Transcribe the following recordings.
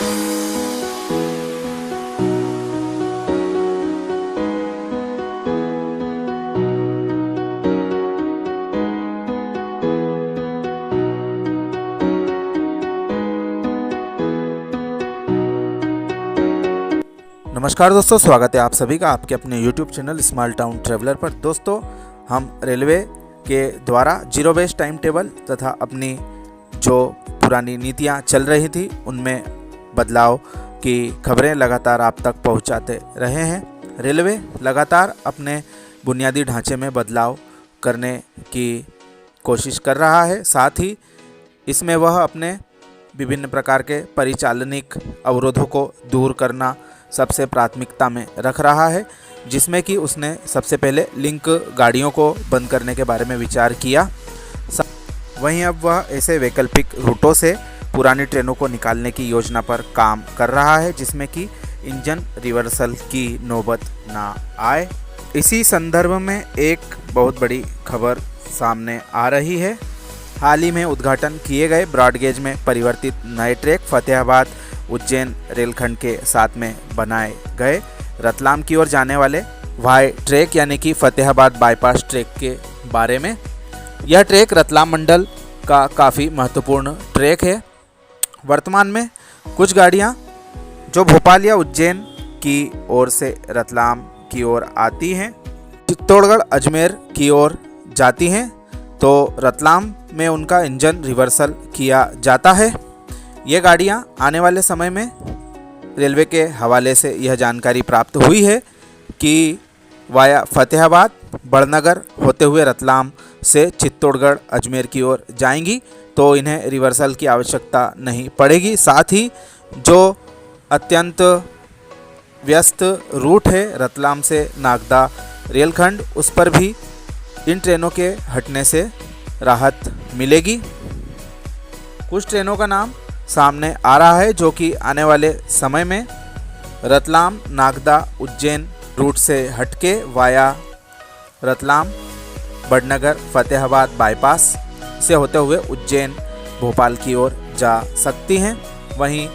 नमस्कार दोस्तों, स्वागत है आप सभी का आपके अपने YouTube channel small town traveller पर। दोस्तों, हम रेलवे के द्वारा जीरो वेस्ट टाइम टेबल तथा अपनी जो पुरानी नीतियां चल रही थी उनमें बदलाव की खबरें लगातार आप तक पहुंचाते रहे हैं। रेलवे लगातार अपने बुनियादी ढांचे में बदलाव करने की कोशिश कर रहा है, साथ ही इसमें वह अपने विभिन्न प्रकार के परिचालनिक अवरोधों को दूर करना सबसे प्राथमिकता में रख रहा है, जिसमें कि उसने सबसे पहले लिंक गाड़ियों को बंद करने के बारे में विचार किया। वहीं अब वह ऐसे वैकल्पिक रूटों से पुरानी ट्रेनों को निकालने की योजना पर काम कर रहा है, जिसमें कि इंजन रिवर्सल की नौबत ना आए। इसी संदर्भ में एक बहुत बड़ी खबर सामने आ रही है। हाल ही में उद्घाटन किए गए ब्रॉडगेज में परिवर्तित नए ट्रैक फतेहाबाद उज्जैन रेलखंड के साथ में बनाए गए रतलाम की ओर जाने वाले वाई ट्रैक यानी कि फतेहाबाद बाईपास ट्रैक के बारे में। यह ट्रैक रतलाम मंडल का काफ़ी महत्वपूर्ण ट्रैक है। वर्तमान में कुछ गाड़ियां जो भोपाल या उज्जैन की ओर से रतलाम की ओर आती हैं, चित्तौड़गढ़ अजमेर की ओर जाती हैं, तो रतलाम में उनका इंजन रिवर्सल किया जाता है। ये गाड़ियां आने वाले समय में रेलवे के हवाले से यह जानकारी प्राप्त हुई है कि वाया फतेहाबाद बड़नगर होते हुए रतलाम से चित्तौड़गढ़ अजमेर की ओर जाएंगी, तो इन्हें रिवर्सल की आवश्यकता नहीं पड़ेगी। साथ ही जो अत्यंत व्यस्त रूट है रतलाम से नागदा रेलखंड, उस पर भी इन ट्रेनों के हटने से राहत मिलेगी। कुछ ट्रेनों का नाम सामने आ रहा है जो कि आने वाले समय में रतलाम नागदा उज्जैन रूट से हटके वाया रतलाम बड़नगर फतेहाबाद बाईपास से होते हुए उज्जैन भोपाल की ओर जा सकती हैं। वहीं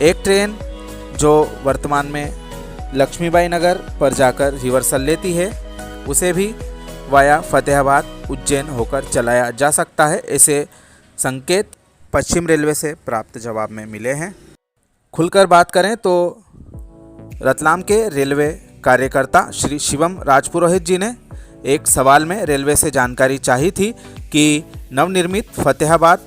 एक ट्रेन जो वर्तमान में लक्ष्मीबाई नगर पर जाकर रिवर्सल लेती है, उसे भी वाया फतेहाबाद उज्जैन होकर चलाया जा सकता है। ऐसे संकेत पश्चिम रेलवे से प्राप्त जवाब में मिले हैं। खुलकर बात करें तो रतलाम के रेलवे कार्यकर्ता श्री शिवम राजपुरोहित जी ने एक सवाल में रेलवे से जानकारी चाही थी कि नवनिर्मित फतेहाबाद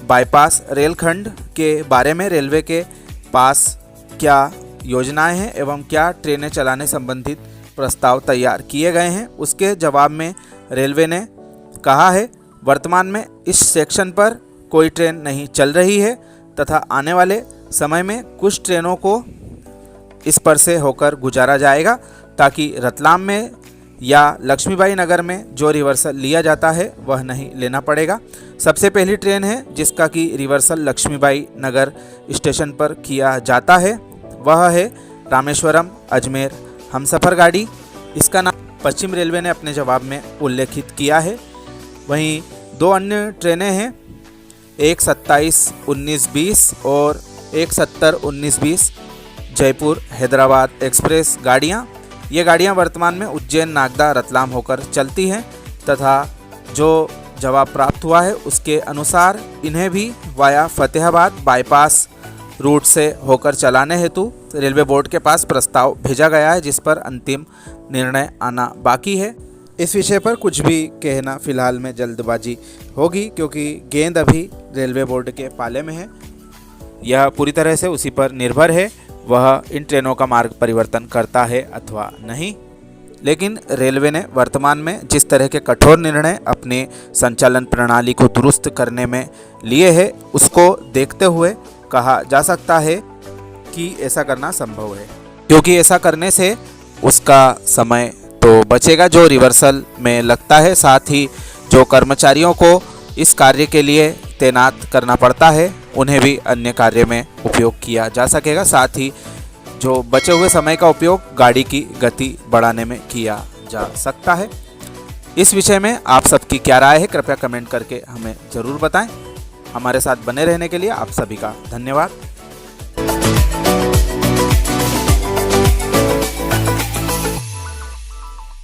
बाईपास रेलखंड के बारे में रेलवे के पास क्या योजनाएं हैं एवं क्या ट्रेनें चलाने संबंधित प्रस्ताव तैयार किए गए हैं। उसके जवाब में रेलवे ने कहा है, वर्तमान में इस सेक्शन पर कोई ट्रेन नहीं चल रही है तथा आने वाले समय में कुछ ट्रेनों को इस पर से होकर गुजारा जाएगा, ताकि रतलाम में या लक्ष्मीबाई नगर में जो रिवर्सल लिया जाता है वह नहीं लेना पड़ेगा। सबसे पहली ट्रेन है जिसका कि रिवर्सल लक्ष्मीबाई नगर स्टेशन पर किया जाता है, वह है रामेश्वरम अजमेर हमसफ़र गाड़ी। इसका नाम पश्चिम रेलवे ने अपने जवाब में उल्लेखित किया है। वहीं दो अन्य ट्रेनें हैं, एक 27-19-20 और एक 70-19-20 जयपुर हैदराबाद एक्सप्रेस गाड़ियाँ। ये गाड़ियाँ वर्तमान में उज्जैन नागदा रतलाम होकर चलती हैं तथा जो जवाब प्राप्त हुआ है उसके अनुसार इन्हें भी वाया फतेहाबाद बाईपास रूट से होकर चलाने हेतु रेलवे बोर्ड के पास प्रस्ताव भेजा गया है, जिस पर अंतिम निर्णय आना बाकी है। इस विषय पर कुछ भी कहना फिलहाल में जल्दबाजी होगी, क्योंकि गेंद अभी रेलवे बोर्ड के पाले में है। यह पूरी तरह से उसी पर निर्भर है वह इन ट्रेनों का मार्ग परिवर्तन करता है अथवा नहीं। लेकिन रेलवे ने वर्तमान में जिस तरह के कठोर निर्णय अपनी संचालन प्रणाली को दुरुस्त करने में लिए हैं, उसको देखते हुए कहा जा सकता है कि ऐसा करना संभव है, क्योंकि ऐसा करने से उसका समय तो बचेगा जो रिवर्सल में लगता है, साथ ही जो कर्मचारियों को इस कार्य के लिए तैनात करना पड़ता है उन्हें भी अन्य कार्य में उपयोग किया जा सकेगा। साथ ही जो बचे हुए समय का उपयोग गाड़ी की गति बढ़ाने में किया जा सकता है। इस विषय में आप सबकी क्या राय है, कृपया कमेंट करके हमें ज़रूर बताएं। हमारे साथ बने रहने के लिए आप सभी का धन्यवाद।